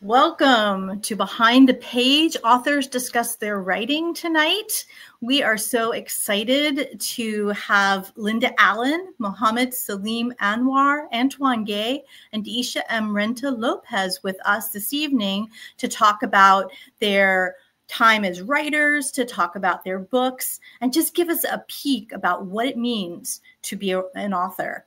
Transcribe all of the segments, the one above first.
Welcome to Behind the Page. Authors discuss their writing tonight. We are so excited to have Lynda Allen, Mohammad Saleem Anwar, Antwaun Gay, and Isha M Lopez with us this evening to talk about their time as writers, to talk about their books, and just give us a peek about what it means to be an author.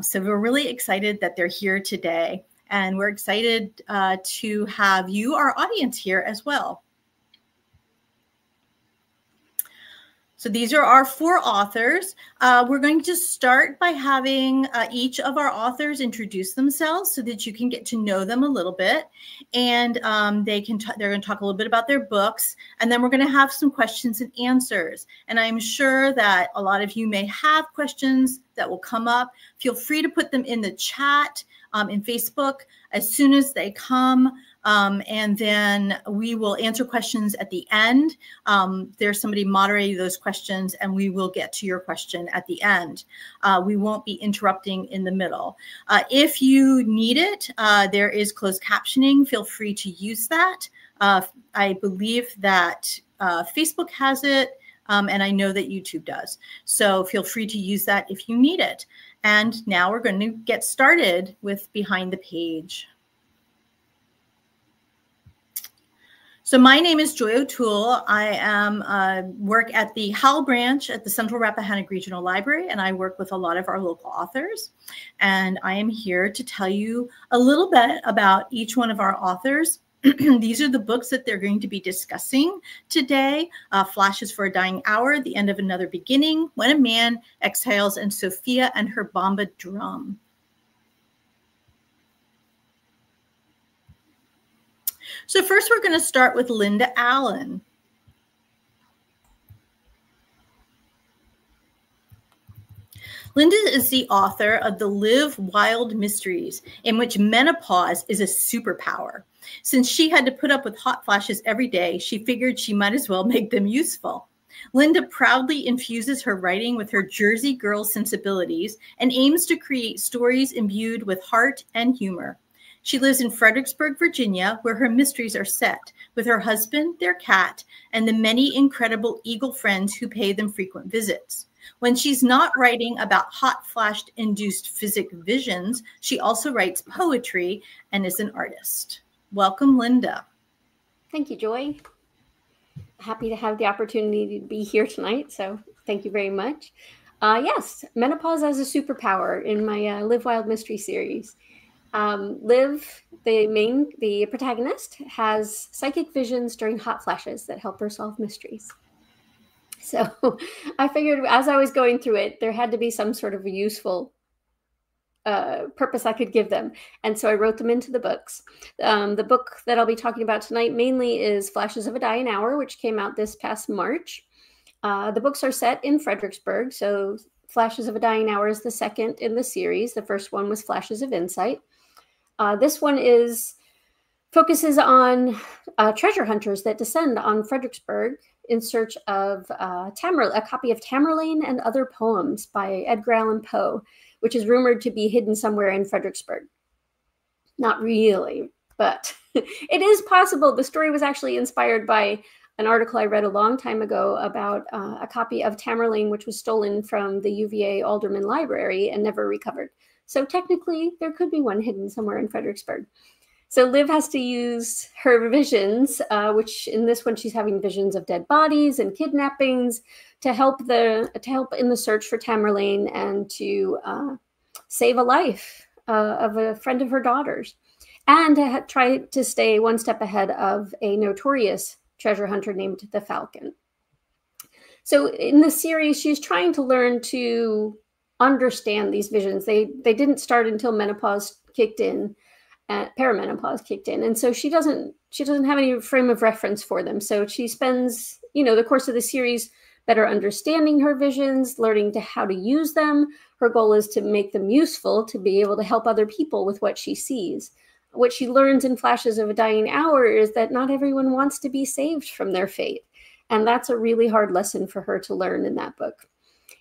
So we're really excited that they're here today. And we're excited to have you, our audience, here as well. So these are our four authors. We're going to start by having each of our authors introduce themselves so that you can get to know them a little bit. And they're going to talk a little bit about their books. And then we're going to have some questions and answers. And I'm sure that a lot of you may have questions that will come up. Feel free to put them in the chat in Facebook as soon as they come. And then we will answer questions at the end. There's somebody moderating those questions, and we will get to your question at the end. We won't be interrupting in the middle. If you need it, there is closed captioning. Feel free to use that. I believe that Facebook has it, and I know that YouTube does. So feel free to use that if you need it. And now we're going to get started with Behind the Page. So my name is Joy O'Toole. I work at the Howell branch at the Central Rappahannock Regional Library, and I work with a lot of our local authors. And I am here to tell you a little bit about each one of our authors. These are the books that they're going to be discussing today. Flashes for a Dying Hour, The End of Another Beginning, When a Man Exhales, and Sophia and Her Bomba Drum. So first we're going to start with Lynda Allen. Lynda is the author of the Live Wild Mysteries, in which menopause is a superpower. Since she had to put up with hot flashes every day, she figured she might as well make them useful. Lynda proudly infuses her writing with her Jersey girl sensibilities and aims to create stories imbued with heart and humor. She lives in Fredericksburg, Virginia, where her mysteries are set, with her husband, their cat, and the many incredible eagle friends who pay them frequent visits. When she's not writing about hot flash-induced physic visions, she also writes poetry and is an artist. Welcome, Lynda. Thank you, Joy. Happy to have the opportunity to be here tonight, so thank you very much. Yes, menopause as a superpower in my Live Wild Mystery series. Liv, the protagonist, has psychic visions during hot flashes that help her solve mysteries. So I figured as I was going through it, there had to be some sort of a useful purpose I could give them. And so I wrote them into the books. The book that I'll be talking about tonight mainly is Flashes of a Dying Hour, which came out this past March. The books are set in Fredericksburg. So Flashes of a Dying Hour is the second in the series. The first one was Flashes of Insight. This one focuses on treasure hunters that descend on Fredericksburg in search of a copy of Tamerlane and Other Poems by Edgar Allan Poe, which is rumored to be hidden somewhere in Fredericksburg. Not really, but it is possible. The story was actually inspired by an article I read a long time ago about a copy of Tamerlane, which was stolen from the UVA Alderman Library and never recovered. So technically, there could be one hidden somewhere in Fredericksburg. So Liv has to use her visions, which in this one she's having visions of dead bodies and kidnappings, to help in the search for Tamerlane and to save a life of a friend of her daughter's, and to try to stay one step ahead of a notorious treasure hunter named the Falcon. So in the series, she's trying to learn to understand these visions. They didn't start until menopause kicked in. Perimenopause kicked in, and so she doesn't have any frame of reference for them. So she spends the course of the series better understanding her visions, learning how to use them. Her goal is to make them useful, to be able to help other people with what she sees. What she learns in Flashes of a Dying Hour is that not everyone wants to be saved from their fate, and that's a really hard lesson for her to learn in that book.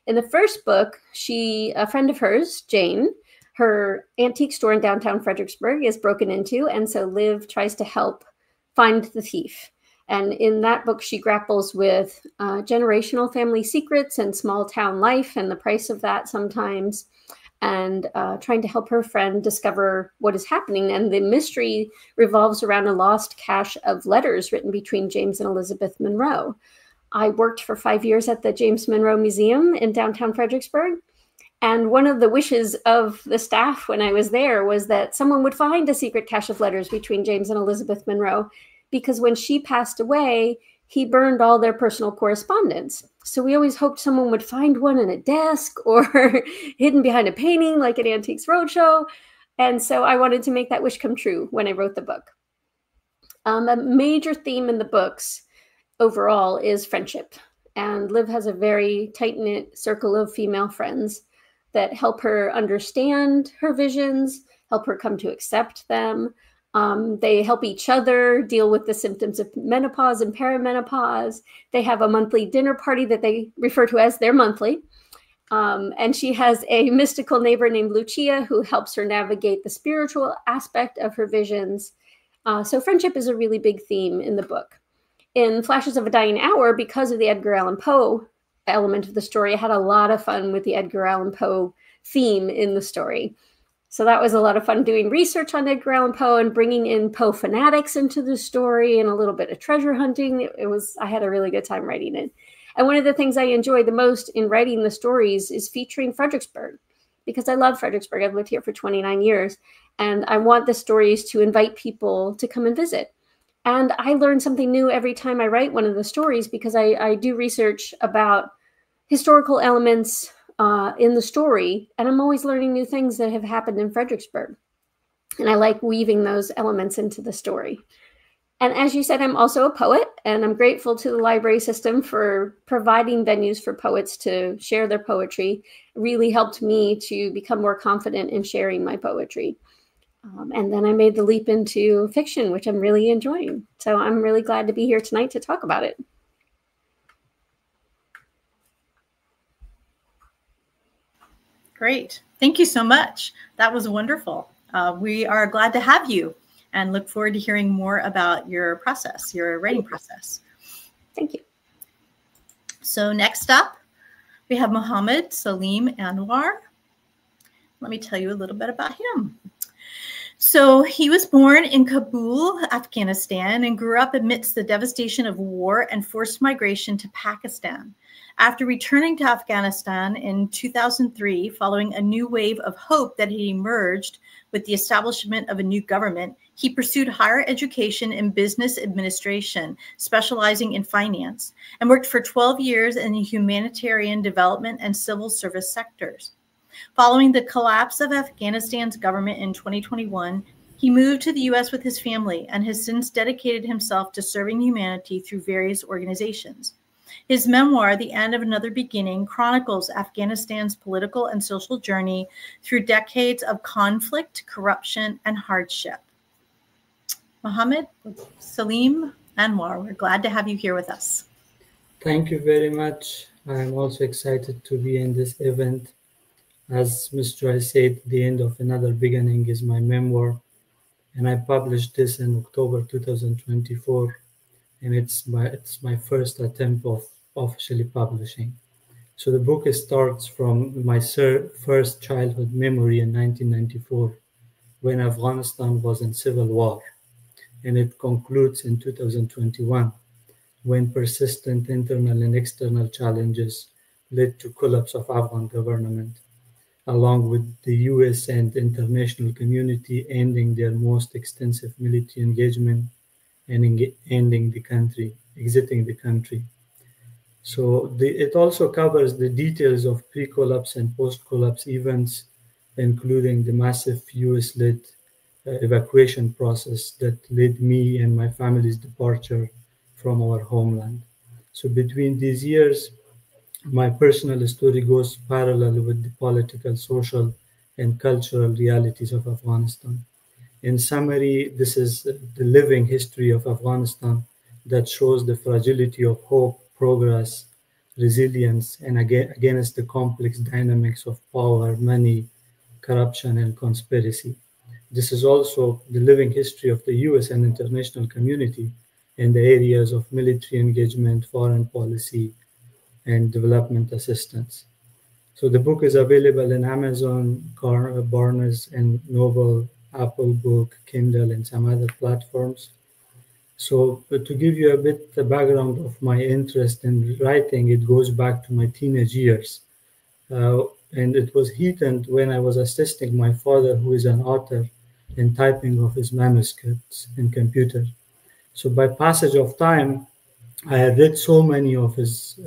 In the first book, a friend of hers, Jane, Her antique store in downtown Fredericksburg is broken into, and so Liv tries to help find the thief. And in that book, she grapples with generational family secrets and small town life and the price of that sometimes, and trying to help her friend discover what is happening. And the mystery revolves around a lost cache of letters written between James and Elizabeth Monroe. I worked for 5 years at the James Monroe Museum in downtown Fredericksburg. And one of the wishes of the staff when I was there was that someone would find a secret cache of letters between James and Elizabeth Monroe, because when she passed away, he burned all their personal correspondence. So we always hoped someone would find one in a desk or hidden behind a painting like at Antiques Roadshow. And so I wanted to make that wish come true when I wrote the book. A major theme in the books overall is friendship. And Liv has a very tight-knit circle of female friends that help her understand her visions, help her come to accept them. They help each other deal with the symptoms of menopause and perimenopause. They have a monthly dinner party that they refer to as their monthly. And she has a mystical neighbor named Lucia who helps her navigate the spiritual aspect of her visions. So friendship is a really big theme in the book. In Flashes of a Dying Hour, because of the Edgar Allan Poe element of the story, I had a lot of fun with the Edgar Allan Poe theme in the story. So that was a lot of fun doing research on Edgar Allan Poe and bringing in Poe fanatics into the story and a little bit of treasure hunting. I had a really good time writing it. And one of the things I enjoy the most in writing the stories is featuring Fredericksburg, because I love Fredericksburg. I've lived here for 29 years, and I want the stories to invite people to come and visit. And I learn something new every time I write one of the stories, because I do research about historical elements in the story, and I'm always learning new things that have happened in Fredericksburg. And I like weaving those elements into the story. And as you said, I'm also a poet, and I'm grateful to the library system for providing venues for poets to share their poetry. It really helped me to become more confident in sharing my poetry. And then I made the leap into fiction, which I'm really enjoying. So I'm really glad to be here tonight to talk about it. Great. Thank you so much. That was wonderful. We are glad to have you and look forward to hearing more about your process, your writing process. Thank you. So next up, we have Mohammad Saleem Anwar. Let me tell you a little bit about him. So he was born in Kabul, Afghanistan, and grew up amidst the devastation of war and forced migration to Pakistan. After returning to Afghanistan in 2003, following a new wave of hope that had emerged with the establishment of a new government, he pursued higher education in business administration, specializing in finance, and worked for 12 years in the humanitarian development and civil service sectors. Following the collapse of Afghanistan's government in 2021, he moved to the U.S. with his family and has since dedicated himself to serving humanity through various organizations. His memoir, The End of Another Beginning, chronicles Afghanistan's political and social journey through decades of conflict, corruption, and hardship. Mohammad Saleem Anwar, we're glad to have you here with us. Thank you very much. I'm also excited to be in this event. As Ms. Joy said, The End of Another Beginning is my memoir, and I published this in October 2024, and it's my first attempt of officially publishing. So the book starts from my first childhood memory in 1994, when Afghanistan was in civil war, and it concludes in 2021, when persistent internal and external challenges led to collapse of Afghan government, along with the US and international community ending their most extensive military engagement and exiting the country. So it also covers the details of pre-collapse and post-collapse events, including the massive US-led evacuation process that led me and my family's departure from our homeland. So between these years, my personal story goes parallel with the political, social, and cultural realities of Afghanistan. In summary, this is the living history of Afghanistan that shows the fragility of hope, progress, resilience, and against the complex dynamics of power, money, corruption, and conspiracy. This is also the living history of the US and international community in the areas of military engagement, foreign policy, and development assistance. So the book is available in Amazon, Barnes and Noble, Apple Book, Kindle, and some other platforms. So to give you a bit the background of my interest in writing, it goes back to my teenage years. And it was heightened when I was assisting my father, who is an author, in typing of his manuscripts in computer. So by passage of time, I had read so many of his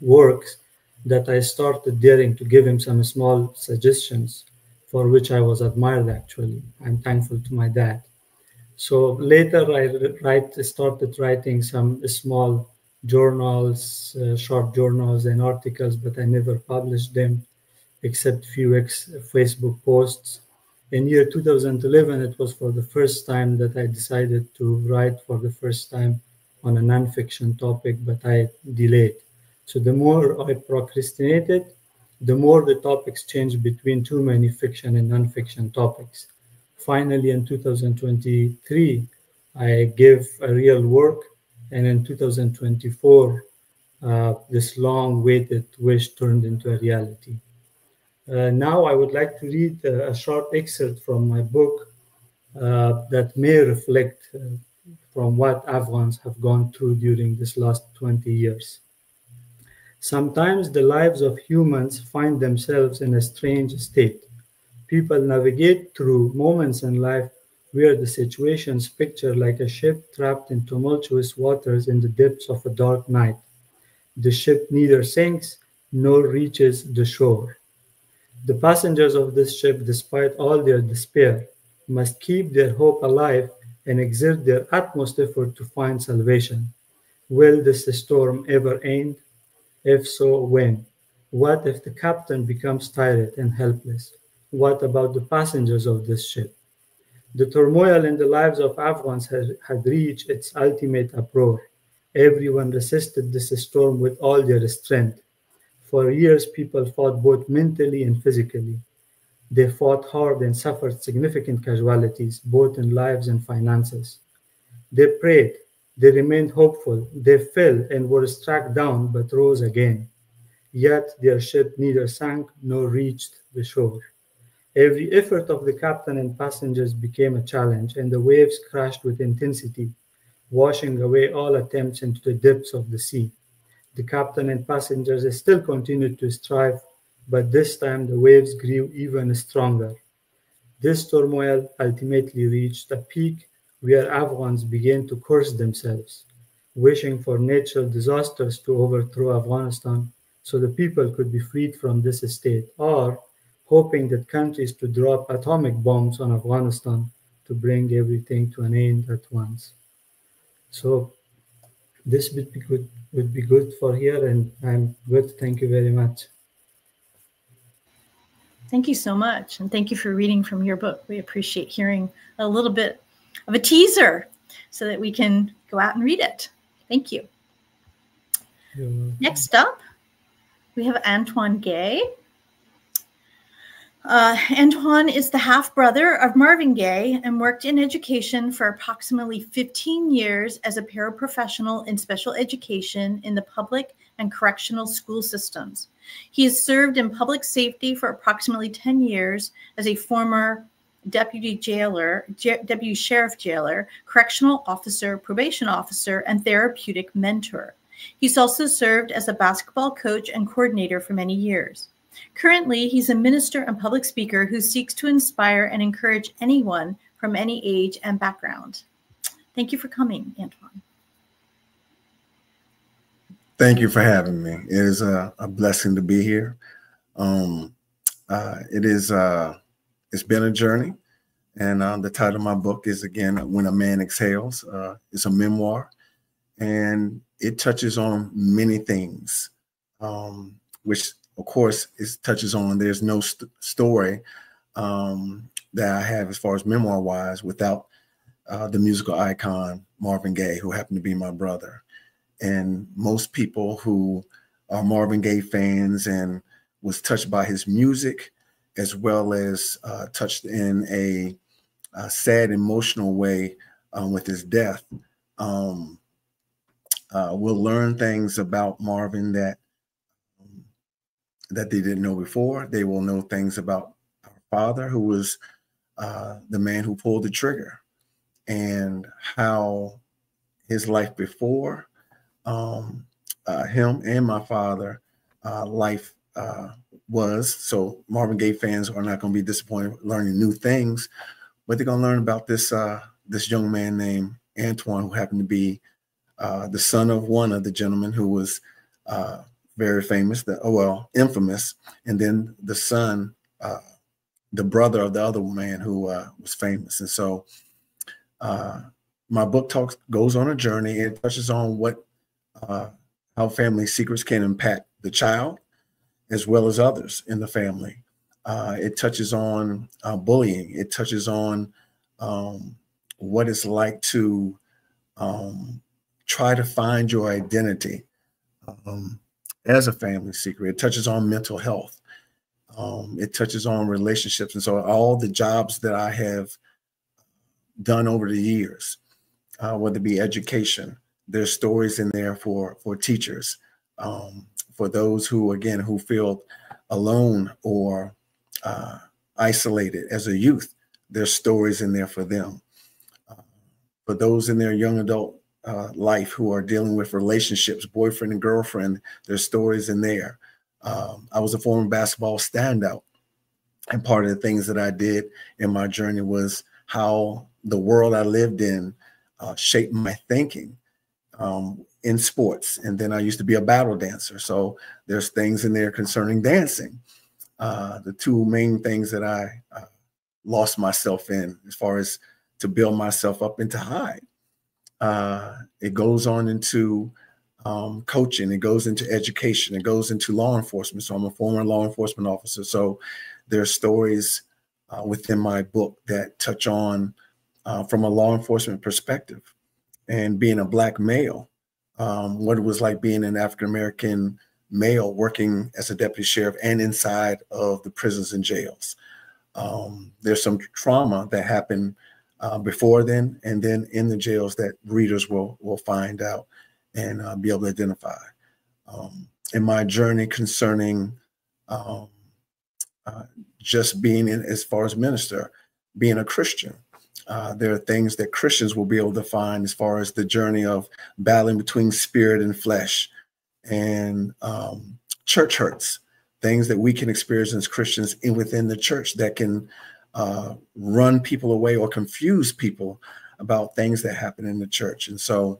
works that I started daring to give him some small suggestions, for which I was admired actually. I'm thankful to my dad. So later I started writing some small journals, short journals and articles, but I never published them except few Facebook posts. In year 2011, it was for the first time that I decided to write for the first time on a nonfiction topic, but I delayed. So the more I procrastinated, the more the topics changed between too many fiction and nonfiction topics. Finally, in 2023, I gave a real work, and in 2024, this long-awaited wish turned into a reality. Now I would like to read a short excerpt from my book that may reflect from what Afghans have gone through during this last 20 years. Sometimes the lives of humans find themselves in a strange state. People navigate through moments in life where the situations picture like a ship trapped in tumultuous waters in the depths of a dark night. The ship neither sinks nor reaches the shore. The passengers of this ship, despite all their despair, must keep their hope alive and exert their utmost effort to find salvation. Will this storm ever end? If so, when? What if the captain becomes tired and helpless? What about the passengers of this ship? The turmoil in the lives of Afghans had reached its ultimate uproar. Everyone resisted this storm with all their strength. For years, people fought both mentally and physically. They fought hard and suffered significant casualties, both in lives and finances. They prayed, they remained hopeful, they fell and were struck down but rose again. Yet their ship neither sank nor reached the shore. Every effort of the captain and passengers became a challenge, and the waves crashed with intensity, washing away all attempts into the depths of the sea. The captain and passengers still continued to strive, but this time the waves grew even stronger. This turmoil ultimately reached a peak where Afghans began to curse themselves, wishing for natural disasters to overthrow Afghanistan so the people could be freed from this state, or hoping that countries to drop atomic bombs on Afghanistan to bring everything to an end at once. So this would be good for here, and I'm good. Thank you very much. Thank you so much, and thank you for reading from your book. We appreciate hearing a little bit of a teaser so that we can go out and read it. Thank you. Next up, we have Antwaun Gay. Antwaun is the half-brother of Marvin Gaye and worked in education for approximately 15 years as a paraprofessional in special education in the public and correctional school systems. He has served in public safety for approximately 10 years as a former deputy sheriff jailer, correctional officer, probation officer, and therapeutic mentor. He's also served as a basketball coach and coordinator for many years. Currently, he's a minister and public speaker who seeks to inspire and encourage anyone from any age and background. Thank you for coming, Antwaun. Thank you for having me. It is a blessing to be here. It's been a journey, and the title of my book is, again, When a Man Exhales. It's a memoir, and it touches on many things, which, of course, it touches on. There's no story that I have as far as memoir-wise without the musical icon Marvin Gaye, who happened to be my brother. And most people who are Marvin Gaye fans and was touched by his music as well as touched in a sad, emotional way with his death. We'll learn things about Marvin that they didn't know before. They will know things about our father, who was the man who pulled the trigger, and how his life before him and my father life was. So Marvin Gaye fans are not going to be disappointed learning new things, but they're going to learn about this this young man named Antwaun, who happened to be the son of one of the gentlemen who was very famous, infamous, and then the son, the brother of the other man who was famous. And so my book goes on a journey. It touches on how family secrets can impact the child as well as others in the family. It touches on bullying. It touches on what it's like to try to find your identity as a family secret. It touches on mental health. It touches on relationships. And so all the jobs that I have done over the years, whether it be education, there's stories in there for teachers, for those who, again, who feel alone or isolated as a youth. There's stories in there for them. For those in their young adult life who are dealing with relationships, boyfriend and girlfriend, there's stories in there. I was a former basketball standout, and part of the things that I did in my journey was how the world I lived in shaped my thinking in sports. And then I used to be a battle dancer. So there's things in there concerning dancing. The two main things that I lost myself in, as far as to build myself up and to hide. It goes on into coaching. It goes into education. It goes into law enforcement. So I'm a former law enforcement officer. So there's stories within my book that touch on from a law enforcement perspective, and being a Black male, what it was like being an African-American male working as a deputy sheriff and inside of the prisons and jails. There's some trauma that happened before then, and then in the jails that readers will find out and be able to identify. In my journey concerning just being in, as far as minister, being a Christian, there are things that Christians will be able to find as far as the journey of battling between spirit and flesh, and church hurts, things that we can experience as Christians within the church that can run people away or confuse people about things that happen in the church. And so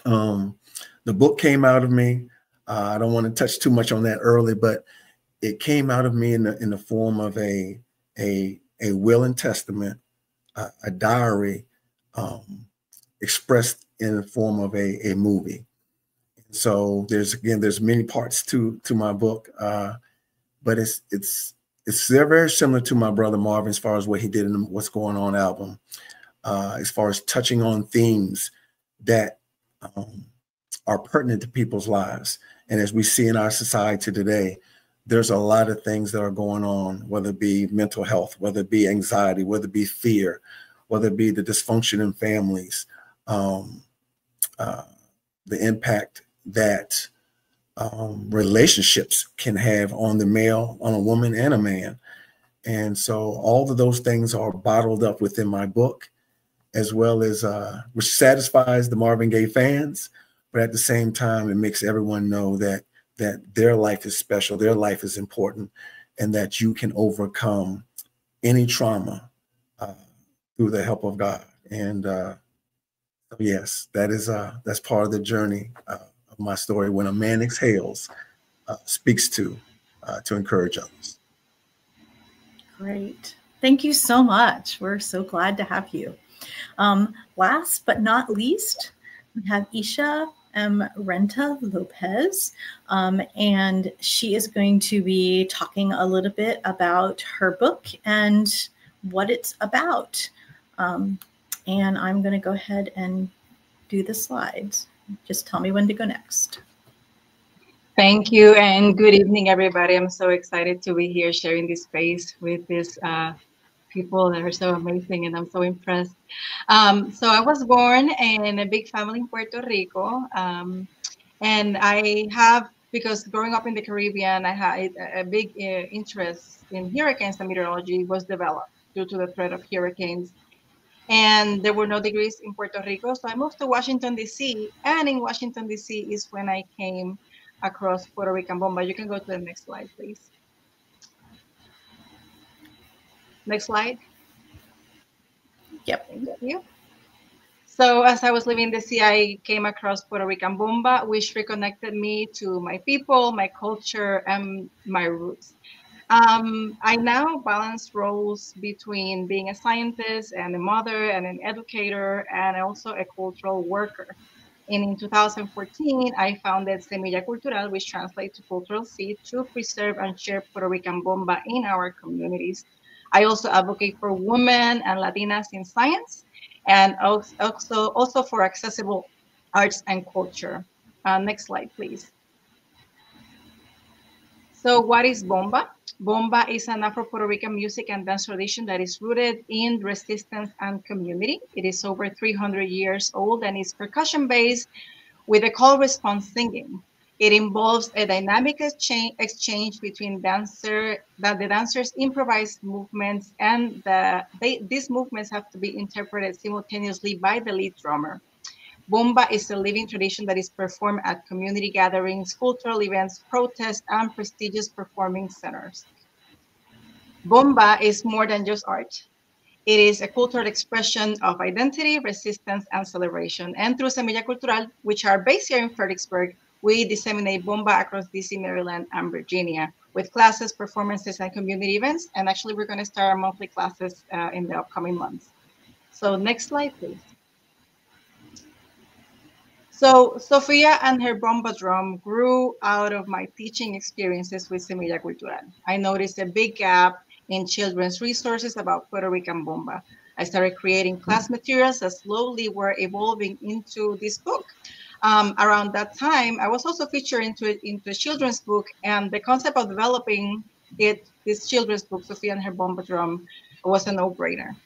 the book came out of me. I don't want to touch too much on that early, but it came out of me in the form of a will and testament, a diary expressed in the form of a movie. So there's many parts to my book, but they're very similar to my brother Marvin as far as what he did in the What's Going On album, as far as touching on themes that are pertinent to people's lives. And as we see in our society today, there's a lot of things that are going on, whether it be mental health, whether it be anxiety, whether it be fear, whether it be the dysfunction in families, the impact that relationships can have on the male, on a woman and a man. And so all of those things are bottled up within my book, as well as which satisfies the Marvin Gaye fans, but at the same time, it makes everyone know that their life is special, their life is important, and that you can overcome any trauma through the help of God. And yes, that's part of the journey of my story. When a man exhales, speaks to encourage others. Great. Thank you so much. We're so glad to have you. Last but not least, we have Isha M. Renta Lopez, and she is going to be talking a little bit about her book and what it's about. And I'm going to go ahead and do the slides. Just tell me when to go next. Thank you, and good evening, everybody. I'm so excited to be here sharing this space with these people that are so amazing, and I'm so impressed. So I was born in a big family in Puerto Rico, and I have, because growing up in the Caribbean, I had a big interest in hurricanes and meteorology was developed due to the threat of hurricanes. And there were no degrees in Puerto Rico, so I moved to Washington, D.C. And in Washington, D.C. is when I came across Puerto Rican bomba. You can go to the next slide, please. Next slide. Yep. Thank you. So as I was living in the sea, I came across Puerto Rican bomba, which reconnected me to my people, my culture, and my roots. I now balance roles between being a scientist and a mother and an educator and also a cultural worker. And in 2014, I founded Semilla Cultural, which translates to cultural seed, to preserve and share Puerto Rican bomba in our communities. I also advocate for women and Latinas in science, and also for accessible arts and culture. Next slide, please. So what is bomba? Bomba is an Afro-Puerto Rican music and dance tradition that is rooted in resistance and community. It is over 300 years old and is percussion-based with a call response singing. It involves a dynamic exchange between the dancers improvise movements, and these movements have to be interpreted simultaneously by the lead drummer. Bomba is a living tradition that is performed at community gatherings, cultural events, protests, and prestigious performing centers. Bomba is more than just art. It is a cultural expression of identity, resistance, and celebration. And through Semilla Cultural, which are based here in Fredericksburg, we disseminate bomba across DC, Maryland, and Virginia with classes, performances, and community events. And actually, we're going to start our monthly classes in the upcoming months. So next slide, please. So Sofia and her bomba drum grew out of my teaching experiences with Semilla Cultural. I noticed a big gap in children's resources about Puerto Rican bomba. I started creating class materials that slowly were evolving into this book. Around that time, I was also featured into a children's book, and the concept of developing this children's book, Sofia and her bomba drum, was a no-brainer.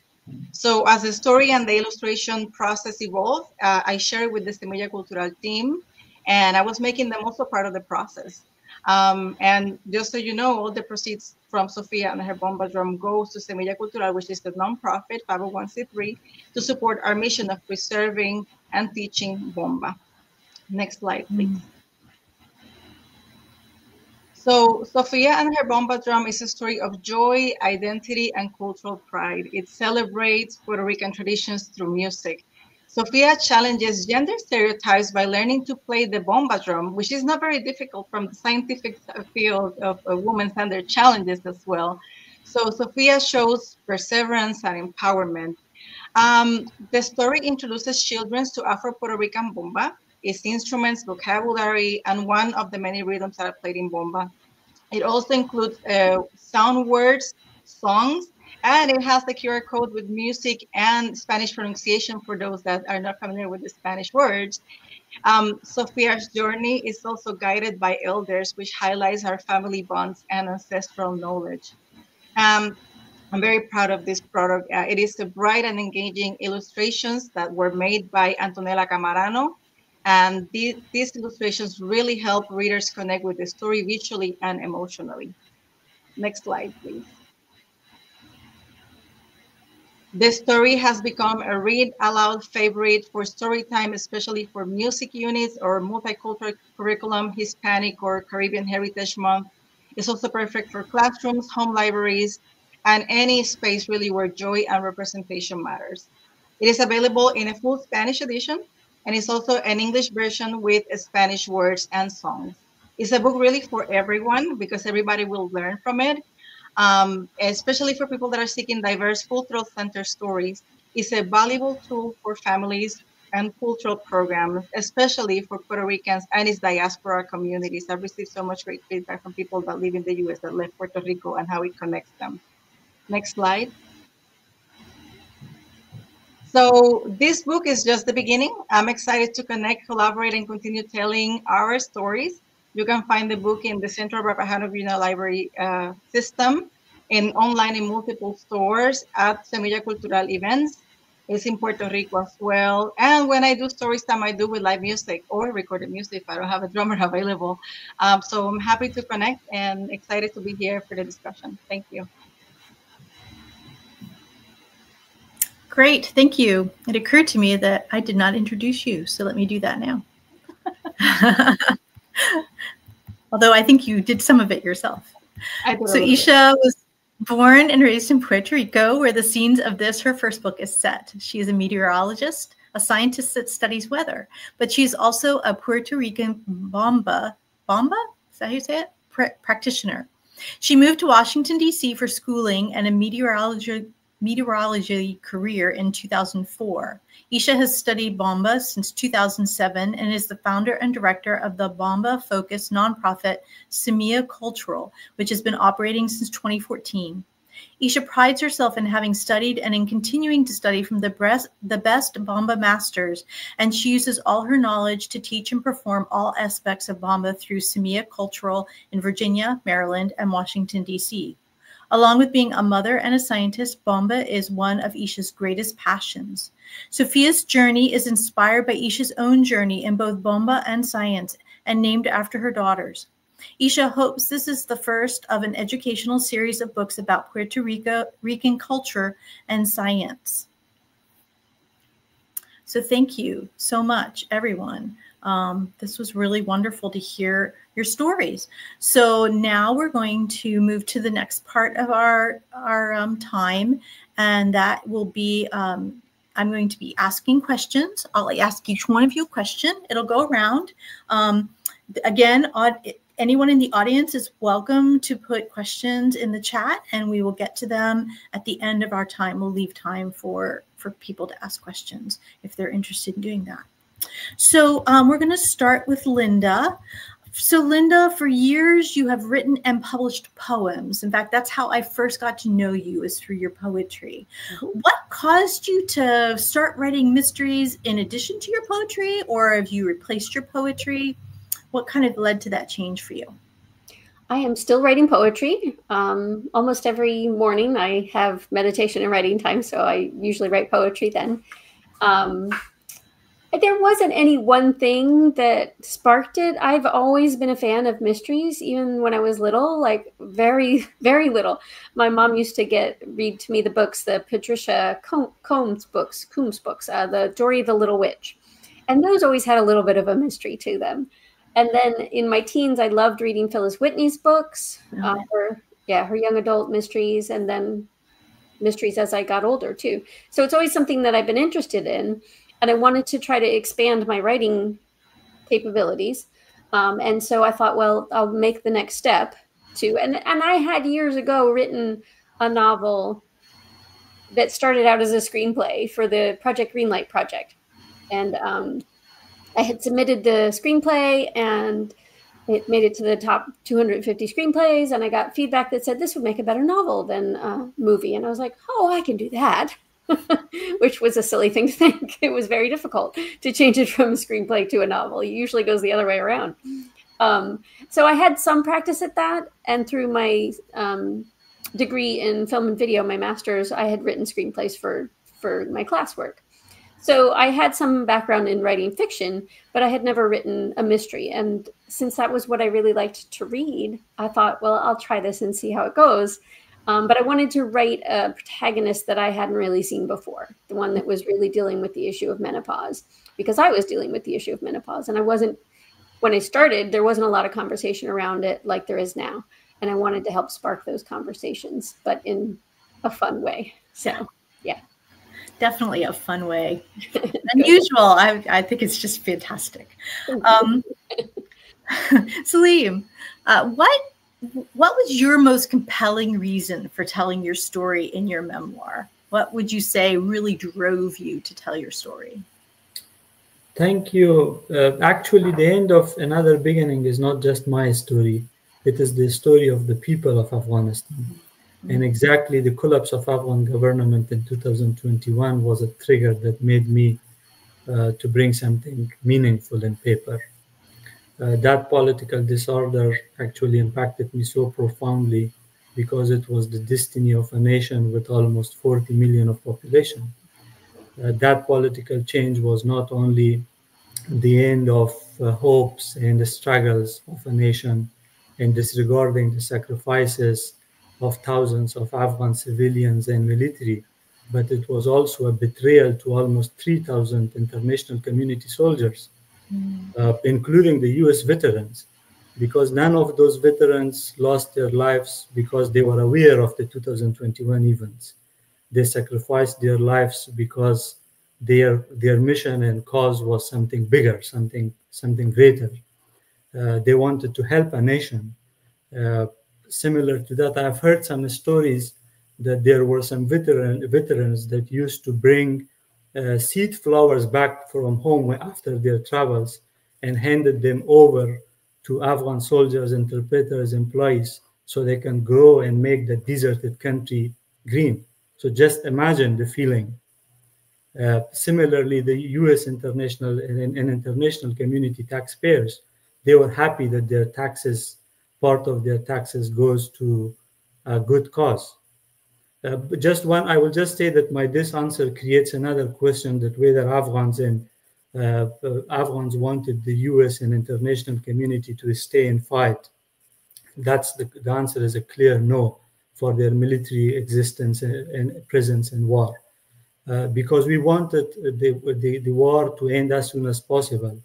So as the story and the illustration process evolved, I shared with the Semilla Cultural team, and I was making them also part of the process. And just so you know, all the proceeds from Sofia and her bomba drum goes to Semilla Cultural, which is the nonprofit 501c3, to support our mission of preserving and teaching bomba. Next slide, please. So Sofia and her bomba drum is a story of joy, identity, and cultural pride. It celebrates Puerto Rican traditions through music. Sofia challenges gender stereotypes by learning to play the bomba drum, which is not very difficult from the scientific field of women's and their challenges as well. So Sofia shows perseverance and empowerment. The story introduces children to Afro-Puerto Rican bomba, its instruments, vocabulary, and one of the many rhythms that are played in bomba. It also includes sound words, songs, and it has the QR code with music and Spanish pronunciation for those that are not familiar with the Spanish words. Sofia's journey is also guided by elders, which highlights our family bonds and ancestral knowledge. I'm very proud of this product. It is a bright and engaging illustrations that were made by Antonella Camarano. And these illustrations really help readers connect with the story visually and emotionally. Next slide, please. The story has become a read aloud favorite for story time, especially for music units or multicultural curriculum, Hispanic or Caribbean Heritage Month. It's also perfect for classrooms, home libraries, and any space really where joy and representation matters. It is available in a full Spanish edition, and it's also an English version with Spanish words and songs. It's a book really for everyone because everybody will learn from it, especially for people that are seeking diverse cultural center stories. It's a valuable tool for families and cultural programs, especially for Puerto Ricans and its diaspora communities. I've received so much great feedback from people that live in the US that left Puerto Rico and how it connects them. Next slide. So this book is just the beginning. I'm excited to connect, collaborate, and continue telling our stories. You can find the book in the Central Rappahannock Regional Library system and online in multiple stores at Semilla Cultural events. It's in Puerto Rico as well. And when I do stories time, I do with live music or recorded music if I don't have a drummer available. So I'm happy to connect and excited to be here for the discussion. Thank you. Great, thank you. It occurred to me that I did not introduce you, so let me do that now. Although I think you did some of it yourself. So Isha was born and raised in Puerto Rico, where the scenes of this, her first book, is set. She is a meteorologist, a scientist that studies weather, but she's also a Puerto Rican bomba, is that how you say it? Practitioner. She moved to Washington, D.C. for schooling and a meteorology career in 2004. Isha has studied bomba since 2007 and is the founder and director of the bomba-focused nonprofit Semilla Cultural, which has been operating since 2014. Isha prides herself in having studied and in continuing to study from the best bomba masters, and she uses all her knowledge to teach and perform all aspects of bomba through Semilla Cultural in Virginia, Maryland, and Washington, D.C. Along with being a mother and a scientist, bomba is one of Isha's greatest passions. Sophia's journey is inspired by Isha's own journey in both bomba and science and named after her daughters. Isha hopes this is the first of an educational series of books about Puerto Rican culture and science. So thank you so much, everyone. This was really wonderful to hear your stories. So now we're going to move to the next part of our time, and that will be, I'm going to be asking questions. I'll ask each one of you a question. It'll go around. Again, anyone in the audience is welcome to put questions in the chat, and we will get to them at the end of our time. We'll leave time for people to ask questions if they're interested in doing that. So we're going to start with Lynda. So Lynda, for years you have written and published poems. In fact, that's how I first got to know you, is through your poetry. What caused you to start writing mysteries in addition to your poetry, or have you replaced your poetry? What kind of led to that change for you? I am still writing poetry. Almost every morning I have meditation and writing time, so I usually write poetry then. There wasn't any one thing that sparked it. I've always been a fan of mysteries, even when I was little, like very, very little. My mom used to read to me the books, the Patricia Coombs books, the Dory the Little Witch. And those always had a little bit of a mystery to them. And then in my teens, I loved reading Phyllis Whitney's books, her young adult mysteries, and then mysteries as I got older too. So it's always something that I've been interested in. And I wanted to try to expand my writing capabilities. And so I thought, well, I'll make the next step too. And I had years ago written a novel that started out as a screenplay for the Project Greenlight project. And I had submitted the screenplay and it made it to the top 250 screenplays. And I got feedback that said this would make a better novel than a movie. And I was like, oh, I can do that. Which was a silly thing to think. It was very difficult to change it from a screenplay to a novel. It usually goes the other way around. So I had some practice at that. And through my degree in film and video, my master's, I had written screenplays for my classwork. So I had some background in writing fiction, but I had never written a mystery. And since that was what I really liked to read, I thought, well, I'll try this and see how it goes. But I wanted to write a protagonist that I hadn't really seen before, the one that was really dealing with the issue of menopause, because I was dealing with the issue of menopause. And when I started, there wasn't a lot of conversation around it like there is now. And I wanted to help spark those conversations, but in a fun way. So, yeah. Definitely a fun way. Unusual. I think it's just fantastic. Saleem, what was your most compelling reason for telling your story in your memoir? What would you say really drove you to tell your story? Thank you. Actually, the end of Another Beginning is not just my story. It is the story of the people of Afghanistan. And exactly the collapse of Afghan government in 2021 was a trigger that made me to bring something meaningful in paper. That political disorder actually impacted me so profoundly because it was the destiny of a nation with almost 40 million of population. That political change was not only the end of hopes and the struggles of a nation and disregarding the sacrifices of thousands of Afghan civilians and military, but it was also a betrayal to almost 3,000 international community soldiers, including the US veterans, because none of those veterans lost their lives because they were aware of the 2021 events. They sacrificed their lives because their mission and cause was something bigger, something greater. They wanted to help a nation. Similar to that, I've heard some stories that there were some veterans that used to bring seed flowers back from home after their travels and handed them over to Afghan soldiers, interpreters, employees, so they can grow and make the deserted country green. So just imagine the feeling. Similarly, the US international and international community taxpayers, they were happy that their taxes, part of their taxes goes to a good cause. I will just say that this answer creates another question, that whether Afghans wanted the US and international community to stay and fight. That's the answer is a clear no for their military existence and presence in war. Because we wanted the war to end as soon as possible.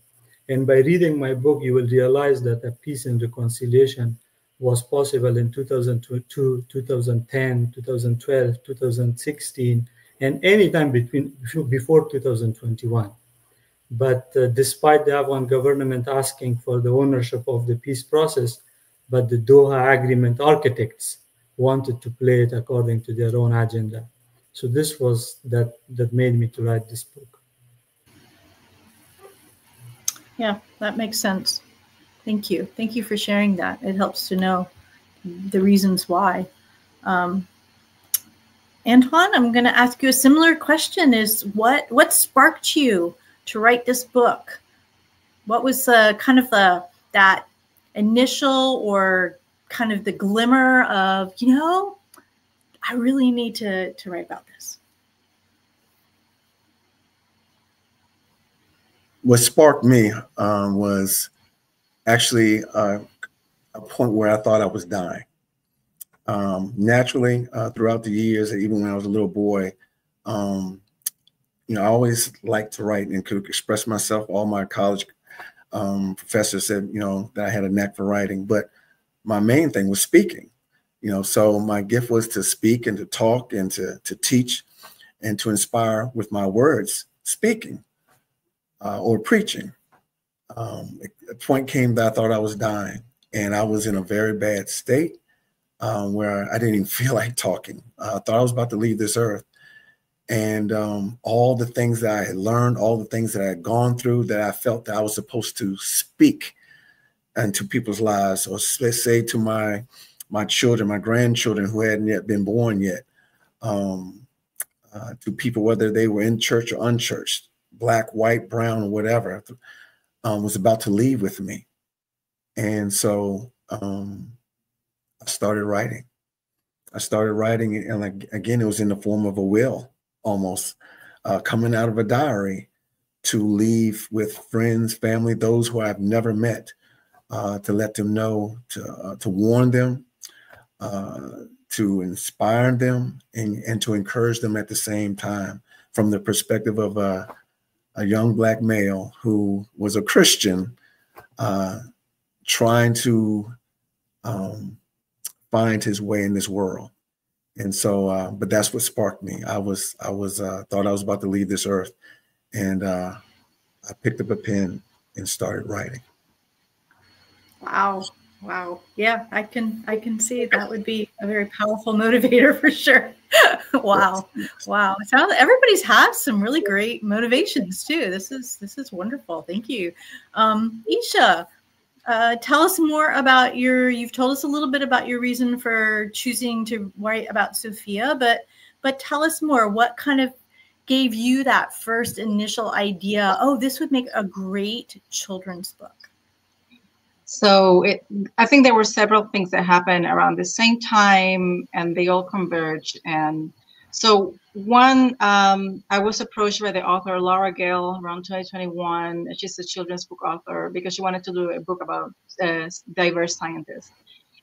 And by reading my book, you will realize that a peace and reconciliation was possible in 2002, 2010, 2012, 2016, and any time before 2021. But despite the Afghan government asking for the ownership of the peace process, but the Doha Agreement architects wanted to play it according to their own agenda. So this was that made me to write this book. Yeah, that makes sense. Thank you. Thank you for sharing that. It helps to know the reasons why. Antwaun, I'm going to ask you a similar question. Is what sparked you to write this book? What was that initial or kind of the glimmer of, I really need to write about this? What sparked me was actually a point where I thought I was dying. Naturally, throughout the years, even when I was a little boy, I always liked to write and could express myself. All my college professors said, that I had a knack for writing, but my main thing was speaking. So my gift was to speak and to talk and to teach and to inspire with my words, speaking or preaching. A point came that I thought I was dying, and I was in a very bad state where I didn't even feel like talking. I thought I was about to leave this earth. And all the things that I had learned, all the things that I had gone through, that I felt that I was supposed to speak into people's lives, or let's say to my children, my grandchildren who hadn't yet been born yet, to people, whether they were in church or unchurched, black, white, brown, or whatever, was about to leave with me. And so I started writing. And again, it was in the form of a will, almost coming out of a diary, to leave with friends, family, those who I've never met, to let them know, to warn them, to inspire them, and to encourage them at the same time, from the perspective of a young Black male who was a Christian, trying to find his way in this world. And so, but that's what sparked me. I thought I was about to leave this earth, and I picked up a pen and started writing. Wow. Yeah, I can see that would be a very powerful motivator for sure. Wow. Sounds everybody's has some really great motivations too. This is wonderful. Thank you. Isha, tell us more about you've told us a little bit about your reason for choosing to write about Sophia, but tell us more. What kind of gave you that first initial idea? Oh, this would make a great children's book. So I think there were several things that happened around the same time, and they all converged. And so one, I was approached by the author Laura Gale around 2021. She's a children's book author because she wanted to do a book about diverse scientists.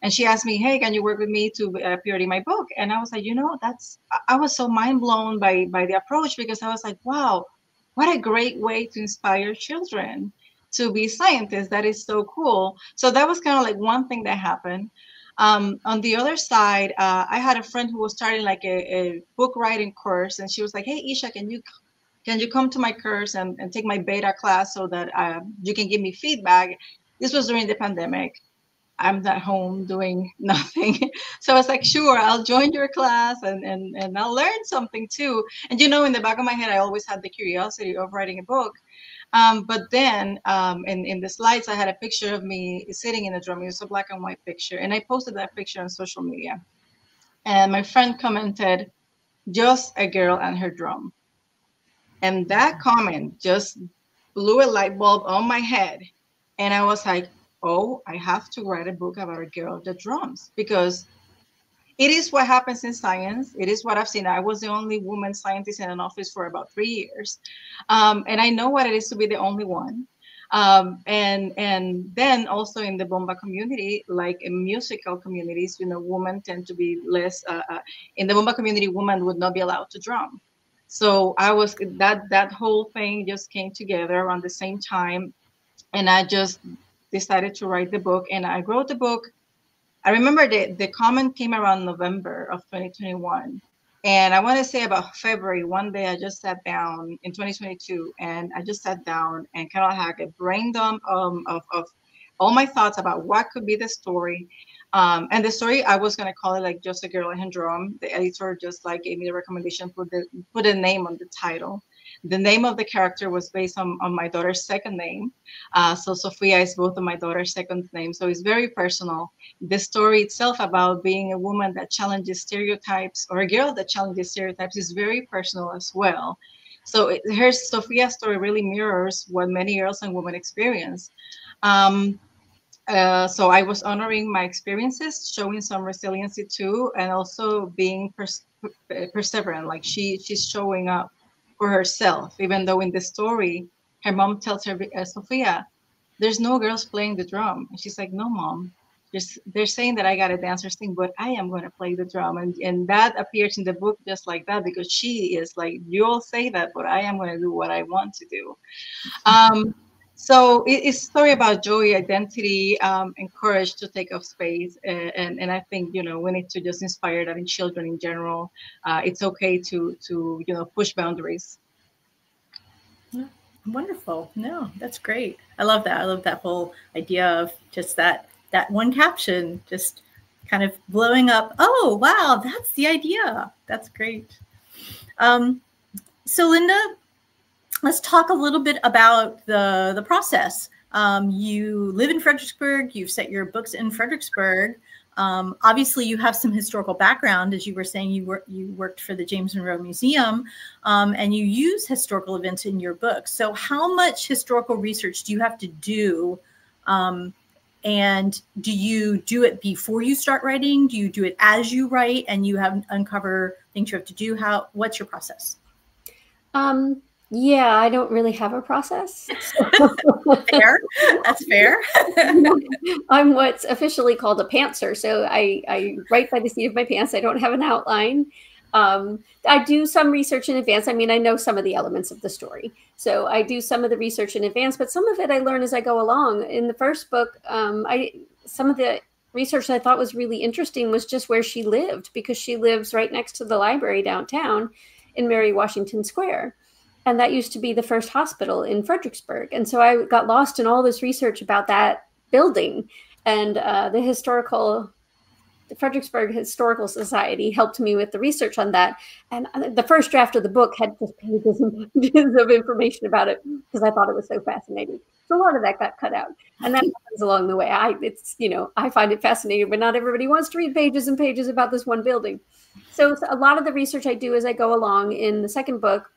And she asked me, hey, can you work with me to appear in my book? And I was like, I was so mind blown by the approach, because I was like, wow, what a great way to inspire children to be scientists. That is so cool. So that was kind of like one thing that happened. On the other side, I had a friend who was starting like a book writing course, and she was like, hey, Isha, can you come to my course and take my beta class so that you can give me feedback? This was during the pandemic. I'm at home doing nothing. So I was like, sure, I'll join your class and I'll learn something too. And in the back of my head, I always had the curiosity of writing a book. But then in the slides, I had a picture of me sitting in a drum. It was a black and white picture. And I posted that picture on social media. And my friend commented, just a girl and her drum. And that comment just blew a light bulb on my head. And I was like, oh, I have to write a book about a girl that drums, because it is what happens in science. It is what I've seen. I was the only woman scientist in an office for about 3 years. And I know what it is to be the only one. And then also in the bomba community, like in musical communities, women tend to be less, in the bomba community, women would not be allowed to drum. So I was, that whole thing just came together around the same time. And I just decided to write the book, and I wrote the book. I remember the comment came around November of 2021. And I want to say about February, one day I just sat down in 2022, and I just sat down and kind of had a brain dump of all my thoughts about what could be the story. And the story, I was going to call it like Just a Girl and Her Drum. The editor just like gave me the recommendation, put a name on the title. The name of the character was based on my daughter's second name. So Sofia is both of my daughter's second name. So it's very personal. The story itself about being a woman that challenges stereotypes, or a girl that challenges stereotypes, is very personal as well. So her Sofia's story really mirrors what many girls and women experience. So I was honoring my experiences, showing some resiliency too, and also being perseverant. Like she's showing up for herself, even though in the story, her mom tells her, Sofia, there's no girls playing the drum. And she's like, no, Mom, they're saying that I got to dance or sing, but I am going to play the drum. And that appears in the book just like that, because she is like, you all say that, but I am going to do what I want to do. So it's a story about joy, identity, and courage to take up space. And I think, we need to just inspire that in children in general. It's okay to push boundaries. Yeah, wonderful. No, that's great. I love that. I love that whole idea of just that one caption, just kind of blowing up. Oh, wow, that's the idea. That's great. So Lynda, let's talk a little bit about the process. You live in Fredericksburg. You've set your books in Fredericksburg. Obviously, you have some historical background. As you were saying, you worked for the James Monroe Museum, and you use historical events in your book. So how much historical research do you have to do? And do you do it before you start writing? Do you do it as you write and you have uncover things you have to do? What's your process? Yeah, I don't really have a process. Fair. That's fair. I'm what's officially called a pantser. So I write by the seat of my pants. I don't have an outline. I do some research in advance. I mean, I know some of the elements of the story. So I do some of the research in advance, but some of it I learn as I go along. In the first book, some of the research I thought was really interesting was just where she lived, because she lives right next to the library downtown in Mary Washington Square. And that used to be the first hospital in Fredericksburg. And so I got lost in all this research about that building. And the Fredericksburg Historical Society helped me with the research on that. And the first draft of the book had just pages and pages of information about it, because I thought it was so fascinating. So a lot of that got cut out. And that happens along the way. I find it fascinating, but not everybody wants to read pages and pages about this one building. So a lot of the research I do as I go along. In the second book,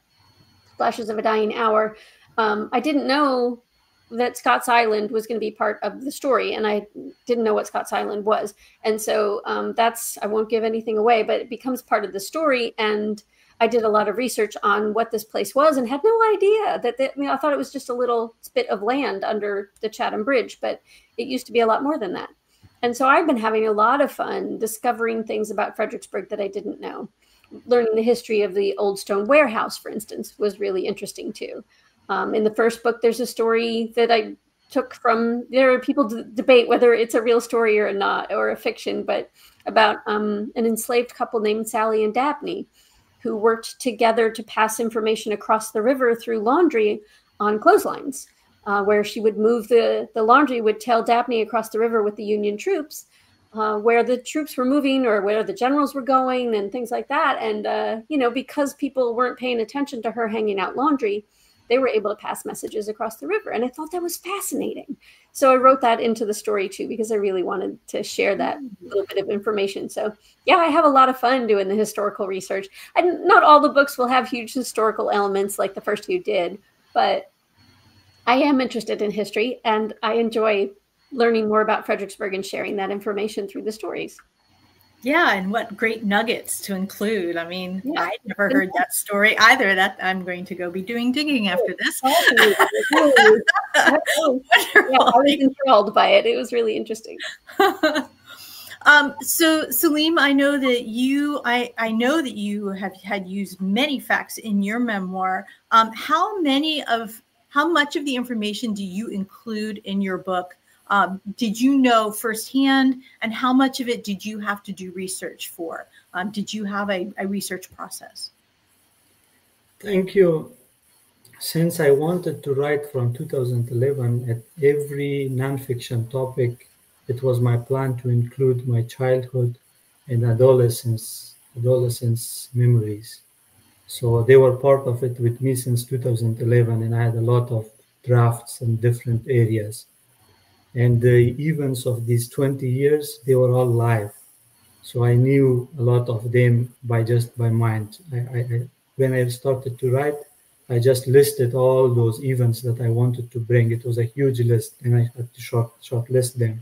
Flashes of a Dying Hour, I didn't know that Scott's Island was going to be part of the story, and I didn't know what Scott's Island was. And so that's, I won't give anything away, but it becomes part of the story. And I did a lot of research on what this place was and had no idea that, I thought it was just a little spit of land under the Chatham Bridge, but it used to be a lot more than that. And so I've been having a lot of fun discovering things about Fredericksburg that I didn't know. Learning the history of the old stone warehouse, for instance, was really interesting too. In the first book, there's a story that I took from, there are people debate whether it's a real story or not, or a fiction, but about an enslaved couple named Sally and Dabney, who worked together to pass information across the river through laundry on clotheslines, where she would move the laundry, would tell Dabney across the river with the Union troops where the troops were moving or where the generals were going and things like that. And, because people weren't paying attention to her hanging out laundry, they were able to pass messages across the river. And I thought that was fascinating. So I wrote that into the story too, because I really wanted to share that little bit of information. So yeah, I have a lot of fun doing the historical research. And not all the books will have huge historical elements like the first few did, but I am interested in history and I enjoy learning more about Fredericksburg and sharing that information through the stories. Yeah, and what great nuggets to include. I mean, yeah. I'd never heard that story either. That I'm going to go be doing digging after this. Yeah, I was enthralled by it. It was really interesting. So Saleem, I know that you have had used many facts in your memoir. How much of the information do you include in your book? Did you know firsthand, and how much of it did you have to do research for? Did you have a research process? Thank you. Since I wanted to write from 2011 at every nonfiction topic, it was my plan to include my childhood and adolescence memories. So they were part of it with me since 2011, and I had a lot of drafts in different areas. And the events of these 20 years, they were all live. So I knew a lot of them by mind. When I started to write, I just listed all those events that I wanted to bring. It was a huge list, and I had to short list them.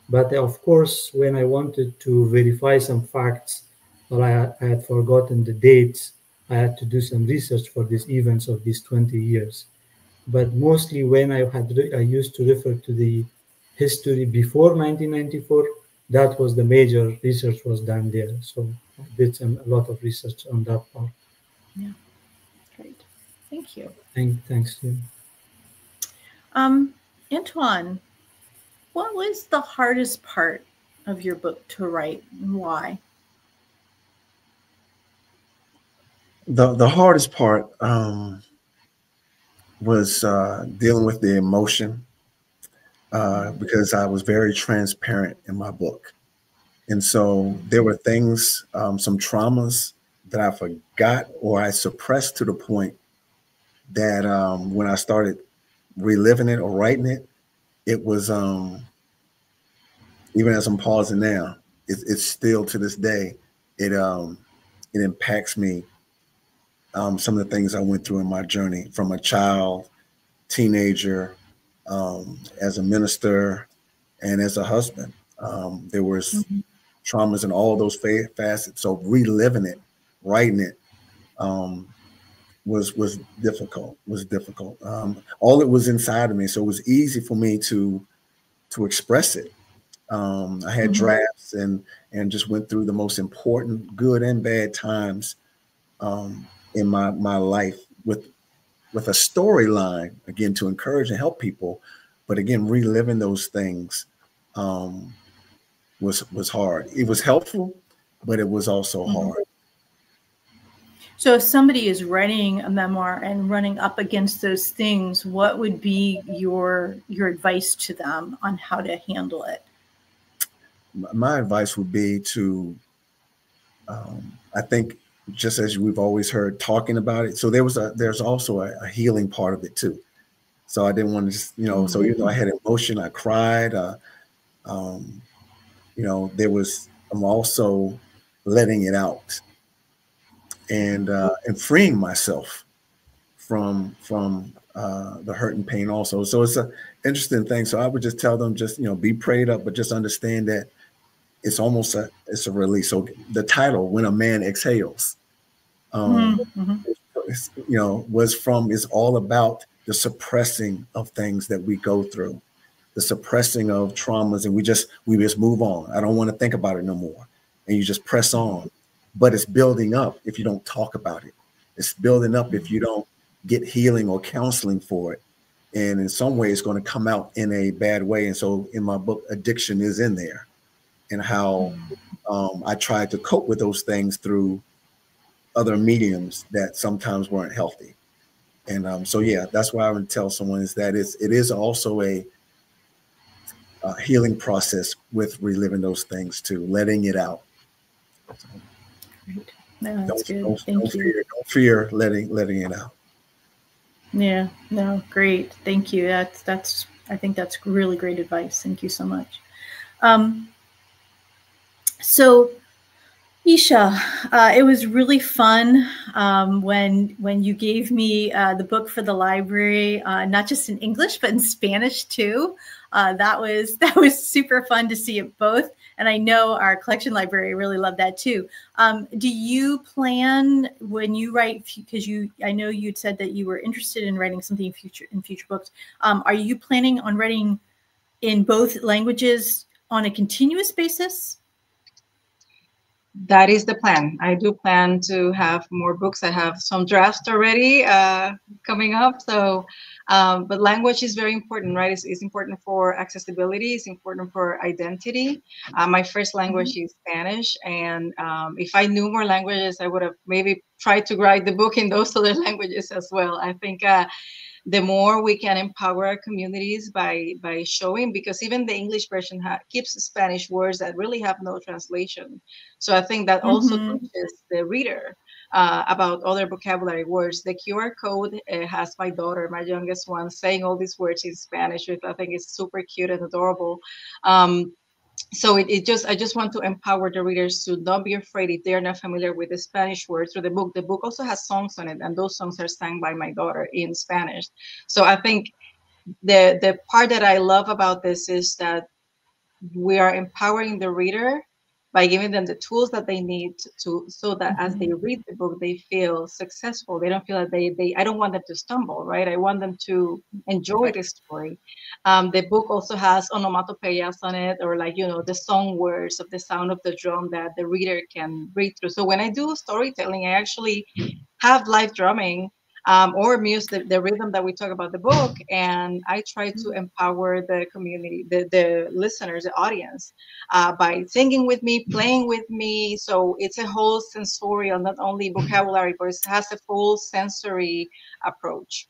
But of course, when I wanted to verify some facts, or I had forgotten the dates, I had to do some research for these events of these 20 years. But mostly when I used to refer to the history before 1994, that was the major research was done there. So I did a lot of research on that part. Yeah, great. Thank you. Thanks to you. Antwaun, what was the hardest part of your book to write, and why? The hardest part was dealing with the emotion because I was very transparent in my book. And so there were things, some traumas that I forgot or I suppressed to the point that when I started reliving it or writing it, it was, even as I'm pausing now, it's still to this day, it impacts me. Some of the things I went through in my journey from a child, teenager, as a minister, and as a husband. There was traumas in all those facets. So reliving it, writing it, was difficult. All it was inside of me, so it was easy for me to express it. I had drafts and just went through the most important, good and bad times in my life with a storyline, again, to encourage and help people. But again, reliving those things was hard. It was helpful, but it was also hard. So if somebody is writing a memoir and running up against those things, what would be your advice to them on how to handle it? My advice would be to, I think, just as we've always heard, talking about it. So there's also a healing part of it too. So I didn't want to just, so even though I had emotion, I cried, I'm also letting it out and freeing myself from the hurt and pain also. So it's an interesting thing. So I would just tell them, just, be prayed up, but just understand that it's almost it's a release. So the title, When a Man Exhales, is all about the suppressing of things that we go through, the suppressing of traumas, and we just move on. I don't want to think about it no more. And you just press on. But it's building up if you don't talk about it. It's building up if you don't get healing or counseling for it. And in some way, it's going to come out in a bad way. And so in my book, addiction is in there, and how I tried to cope with those things through other mediums that sometimes weren't healthy. And so, yeah, that's why I would tell someone is that it is also a healing process with reliving those things too, letting it out. Great. No, that's good. Thank you. Don't fear letting it out. Yeah, no, great. Thank you. I think that's really great advice. Thank you so much. So Isha, it was really fun when you gave me the book for the library, not just in English, but in Spanish too. That was super fun to see it both. And I know our collection library really loved that too. Do you plan, when you write, because I know you'd said that you were interested in writing something in future books. Are you planning on writing in both languages on a continuous basis? That is the plan. I do plan to have more books. I have some drafts already coming up. So, but language is very important, right? It's important for accessibility. It's important for identity. My first language is Spanish. And if I knew more languages, I would have maybe tried to write the book in those other languages as well. I think the more we can empower our communities by showing, because even the English version keeps Spanish words that really have no translation. So I think that also teaches the reader about other vocabulary words. The QR code has my daughter, my youngest one, saying all these words in Spanish, which I think is super cute and adorable. So I just want to empower the readers to not be afraid if they're not familiar with the Spanish words through the book. The book also has songs on it, and those songs are sang by my daughter in Spanish. So I think the part that I love about this is that we are empowering the reader by giving them the tools that they need so that as they read the book, they feel successful. They don't feel that I don't want them to stumble, right? I want them to enjoy the story. The book also has onomatopeyas on it, or the song words of the sound of the drum that the reader can read through. So when I do storytelling, I actually have live drumming or music, the rhythm that we talk about the book, and I try to empower the community, the listeners, the audience, by singing with me, playing with me. So it's a whole sensorial, not only vocabulary, but it has a full sensory approach.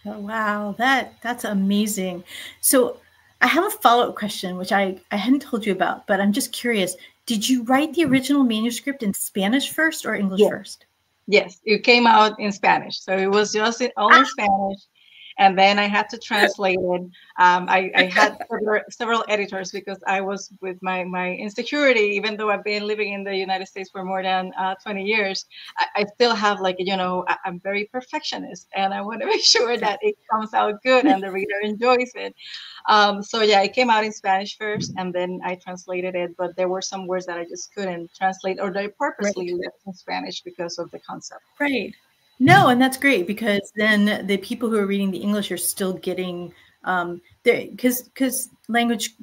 Oh, wow, that's amazing. So I have a follow-up question, which I hadn't told you about, but I'm just curious. Did you write the original manuscript in Spanish first or English first? Yes, it came out in Spanish. So it was just only Spanish. And then I had to translate it. I had several editors because I was with my insecurity, even though I've been living in the United States for more than 20 years, I still have I'm very perfectionist, and I want to make sure that it comes out good and the reader enjoys it. So yeah, it came out in Spanish first, and then I translated it, but there were some words that I just couldn't translate, or they purposely left in Spanish because of the concept. Right. No, and that's great, because then the people who are reading the English are still getting because language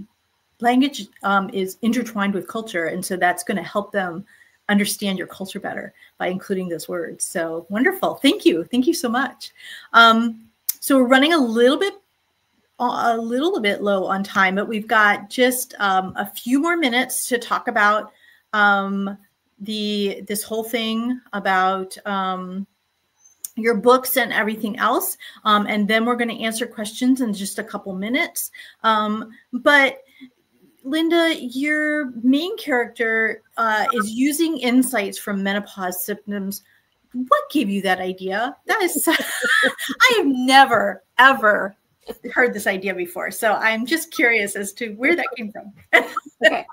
is intertwined with culture, and so that's going to help them understand your culture better by including those words. So wonderful. Thank you so much. So we're running a little bit low on time, but we've got just a few more minutes to talk about this whole thing about your books and everything else. And then we're going to answer questions in just a couple minutes. But Lynda, your main character is using insights from menopause symptoms. What gave you that idea? That is, I have never, ever heard this idea before. So I'm just curious as to where that came from. Okay.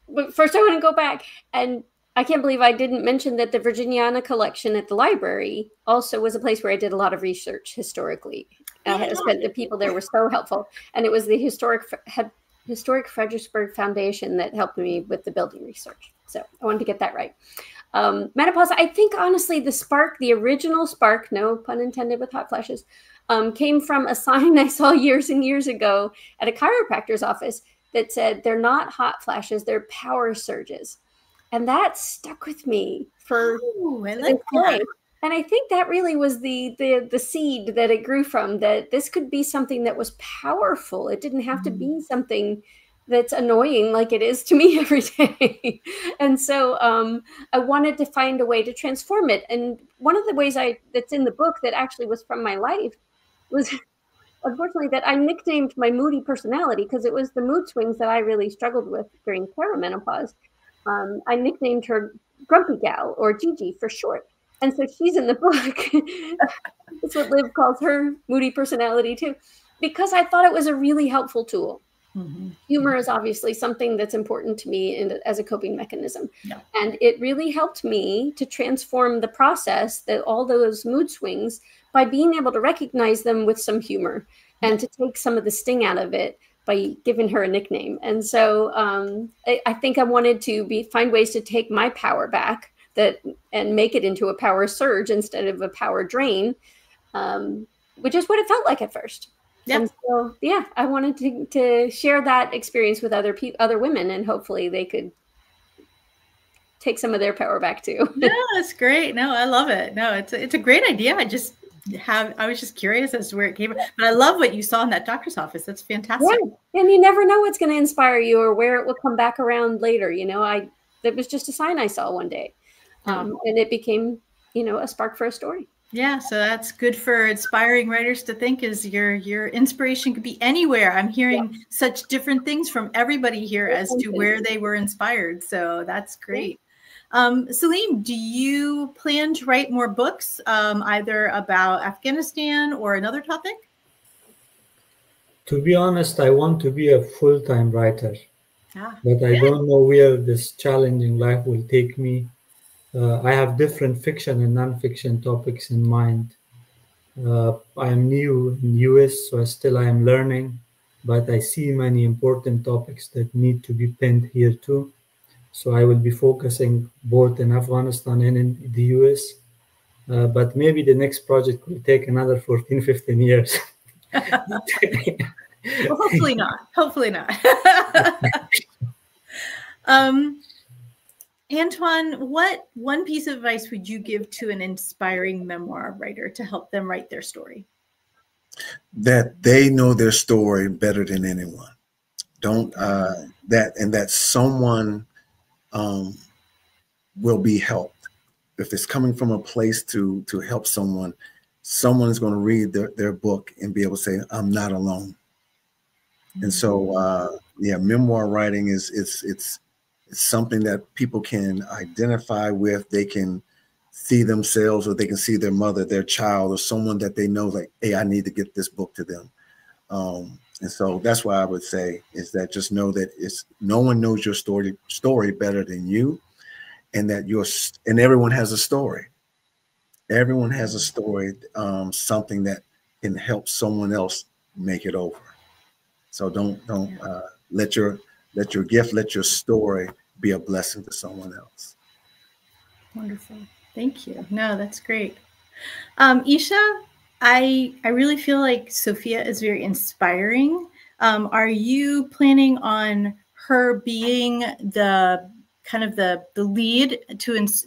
But first I want to go back and I can't believe I didn't mention that the Virginiana collection at the library also was a place where I did a lot of research historically. I spent the people there were so helpful, and it was the Historic Fredericksburg Foundation that helped me with the building research. So I wanted to get that right. Menopause, I think honestly, the original spark, no pun intended with hot flashes, came from a sign I saw years and years ago at a chiropractor's office that said, "They're not hot flashes, they're power surges." And that stuck with me for I like that. And I think that really was the seed that it grew from, that this could be something that was powerful. It didn't have to be something that's annoying like it is to me every day. And so I wanted to find a way to transform it. And one of the ways that's in the book that actually was from my life was, unfortunately, that I nicknamed my moody personality, because it was the mood swings that I really struggled with during perimenopause. I nicknamed her Grumpy Gal, or Gigi for short. And so she's in the book. That's what Liv calls her moody personality too, because I thought it was a really helpful tool. Humor is obviously something that's important to me as a coping mechanism. Yeah. And it really helped me to transform the process, that all those mood swings, by being able to recognize them with some humor and to take some of the sting out of it by giving her a nickname. And so I think I wanted to find ways to take my power back and make it into a power surge instead of a power drain, which is what it felt like at first. Yeah. And so, yeah, I wanted to share that experience with other women, and hopefully they could take some of their power back too. No, that's great. No, I love it. No, it's a great idea. I was just curious as to where it came from, but I love what you saw in that doctor's office. That's fantastic. Yeah. And you never know what's going to inspire you or where it will come back around later. That was just a sign I saw one day. And it became, a spark for a story. Yeah, so that's good for inspiring writers to think, is your inspiration could be anywhere. I'm hearing such different things from everybody here as to where they were inspired. So that's great. Saleem, do you plan to write more books, either about Afghanistan or another topic? To be honest, I want to be a full-time writer, but I don't know where this challenging life will take me. I have different fiction and non-fiction topics in mind. I am new in US, so I am learning, but I see many important topics that need to be penned here too. So I will be focusing both in Afghanistan and in the US, but maybe the next project will take another 14, 15 years. Well, hopefully not. Hopefully not. Antwaun, what one piece of advice would you give to an inspiring memoir writer to help them write their story? That they know their story better than anyone. That someone will be helped. If it's coming from a place to help someone is going to read their book and be able to say, "I'm not alone." And so, memoir writing it's something that people can identify with. They can see themselves, or they can see their mother, their child, or someone that they know, like, hey, I need to get this book to them. And so that's why I would say is that just know that no one knows your story better than you, and that and everyone has a story. Everyone has a story, something that can help someone else make it over. So don't let your gift, let your story be a blessing to someone else. Wonderful. Thank you. No, that's great. Isha, I really feel like Sophia is very inspiring. Are you planning on her being the kind of the lead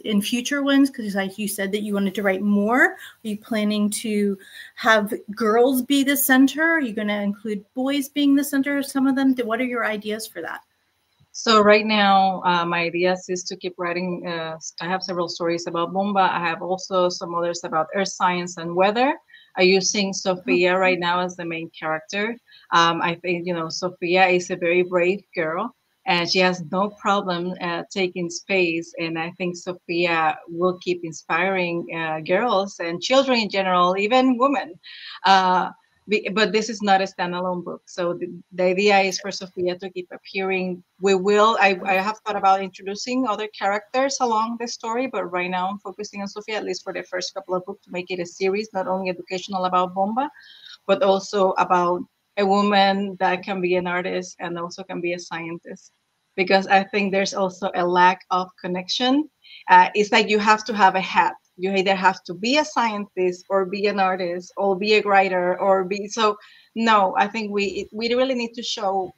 in future ones? Because like you said that you wanted to write more. Are you planning to have girls be the center? Are you going to include boys being the center of some of them? What are your ideas for that? So right now, my ideas is to keep writing. I have several stories about Bomba. I have also some others about earth science and weather. I'm using Sophia right now as the main character. I think, Sophia is a very brave girl, and she has no problem taking space. And I think Sophia will keep inspiring girls and children in general, even women. but this is not a standalone book. So the idea is for Sophia to keep appearing. I have thought about introducing other characters along the story, but right now I'm focusing on Sophia, at least for the first couple of books, to make it a series, not only educational about Bomba, but also about a woman that can be an artist and also can be a scientist. Because I think there's also a lack of connection. It's like you have to have a hat. You either have to be a scientist or be an artist or be a writer or be, so no, I think we really need to show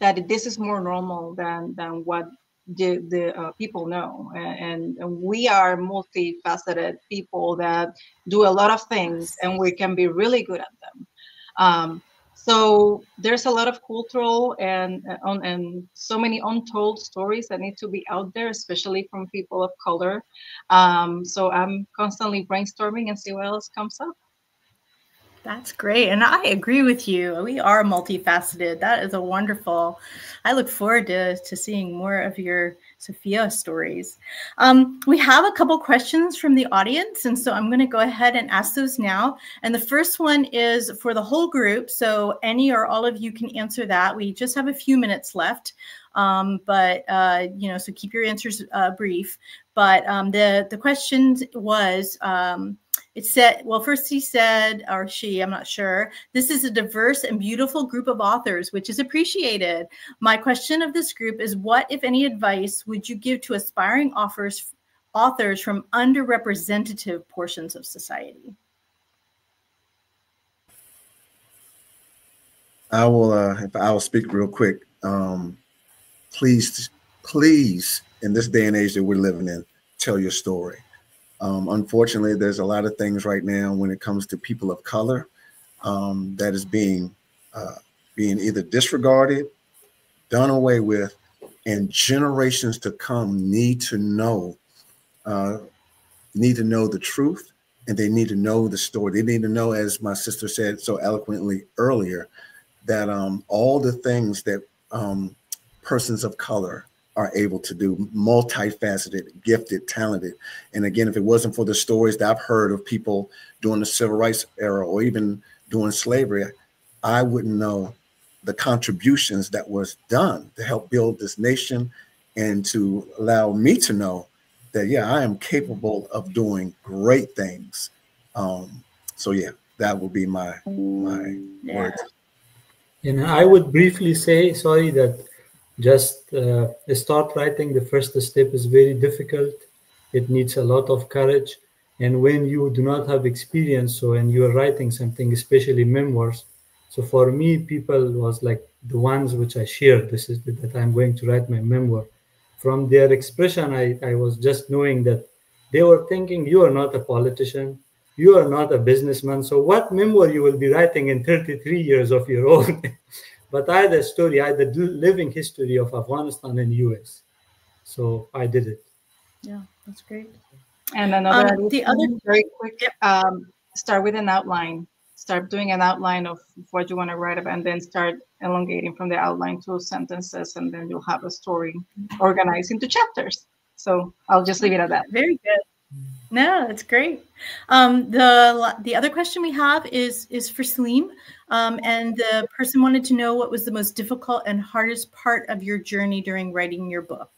that this is more normal than what the people know, and we are multifaceted people that do a lot of things, and we can be really good at them. So there's a lot of cultural and so many untold stories that need to be out there, especially from people of color. So I'm constantly brainstorming and see what else comes up. That's great. And I agree with you. We are multifaceted. That is a wonderful, I look forward to seeing more of your Sophia stories. We have a couple questions from the audience. And so I'm going to go ahead and ask those now. And the first one is for the whole group. So any or all of you can answer that. We just have a few minutes left. So keep your answers brief. But the question was, it said, well, first he said, or she, I'm not sure, this is a diverse and beautiful group of authors, which is appreciated. My question of this group is, what, if any, advice would you give to aspiring authors from underrepresented portions of society? I will speak real quick. Please, in this day and age that we're living in, tell your story. Unfortunately, there's a lot of things right now when it comes to people of color that is being either disregarded, done away with, and generations to come need to know the truth, and they need to know the story. They need to know, as my sister said so eloquently earlier, that all the things that persons of color are able to do, multifaceted, gifted, talented. And again, if it wasn't for the stories that I've heard of people during the civil rights era or even during slavery, I wouldn't know the contributions that was done to help build this nation and to allow me to know that, yeah, I am capable of doing great things. So yeah, that would be my words. And I would briefly say, sorry, that just start writing. The first step is very difficult. It needs a lot of courage. And when you do not have experience, and you are writing something, especially memoirs. So for me, people was like the ones which I shared. This is that I'm going to write my memoir. From their expression, I was just knowing that they were thinking, you are not a politician. You are not a businessman. So what memoir you will be writing in 33 years of your own? But I had a story, I had the living history of Afghanistan and US. So I did it. Yeah, that's great. And another very quick, start with an outline. Start doing an outline of what you want to write about, and then start elongating from the outline to sentences, and then you'll have a story organized into chapters. So I'll just leave it at that. Very good. No, that's great. The other question we have is for Saleem, and the person wanted to know what was the most difficult and hardest part of your journey during writing your book.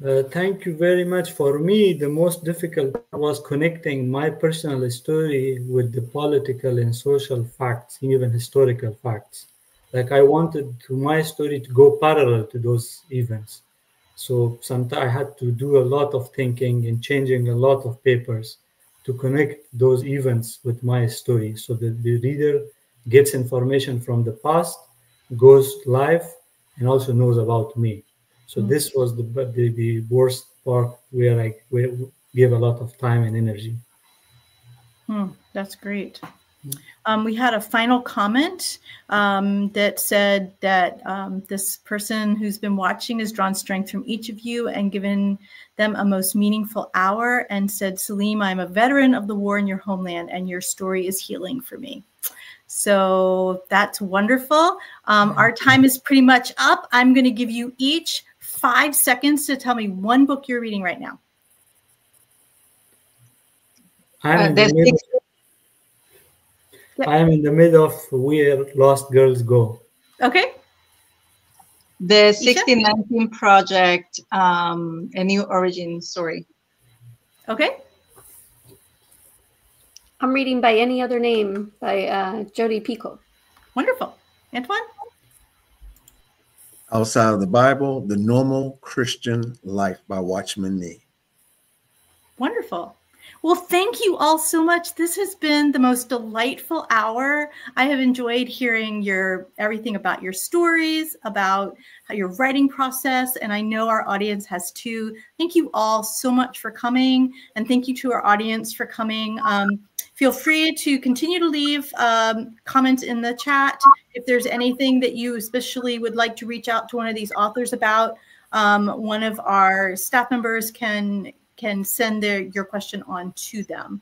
Thank you very much. For me, the most difficult was connecting my personal story with the political and social facts, even historical facts. Like I wanted my story to go parallel to those events. So sometimes I had to do a lot of thinking and changing a lot of papers to connect those events with my story, so that the reader gets information from the past, goes live, and also knows about me. So this was the worst part, where I gave a lot of time and energy. That's great. We had a final comment that said that this person who's been watching has drawn strength from each of you and given them a most meaningful hour, and said, Saleem, I'm a veteran of the war in your homeland, and your story is healing for me. So that's wonderful. Our time is pretty much up. I'm going to give you each 5 seconds to tell me one book you're reading right now. Yep. I am in the middle of Where Lost Girls Go. Okay. The Isha? 1619 Project, A New Origin Story. Okay. I'm reading By Any Other Name by Jodi Picoult. Wonderful. Antwaun? Outside of the Bible, The Normal Christian Life by Watchman Nee. Wonderful. Well, thank you all so much. This has been the most delightful hour. I have enjoyed hearing everything about your stories, about your writing process, and I know our audience has too. Thank you all so much for coming, and thank you to our audience for coming. Feel free to continue to leave comments in the chat. If there's anything that you especially would like to reach out to one of these authors about, one of our staff members can send your question on to them.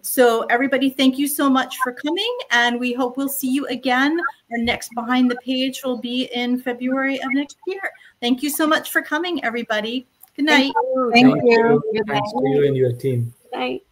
So everybody, thank you so much for coming, and we hope we'll see you again. Our next Behind the Page will be in February of next year. Thank you so much for coming, everybody. Good night. Thank you. Thanks to you and your team. Good night.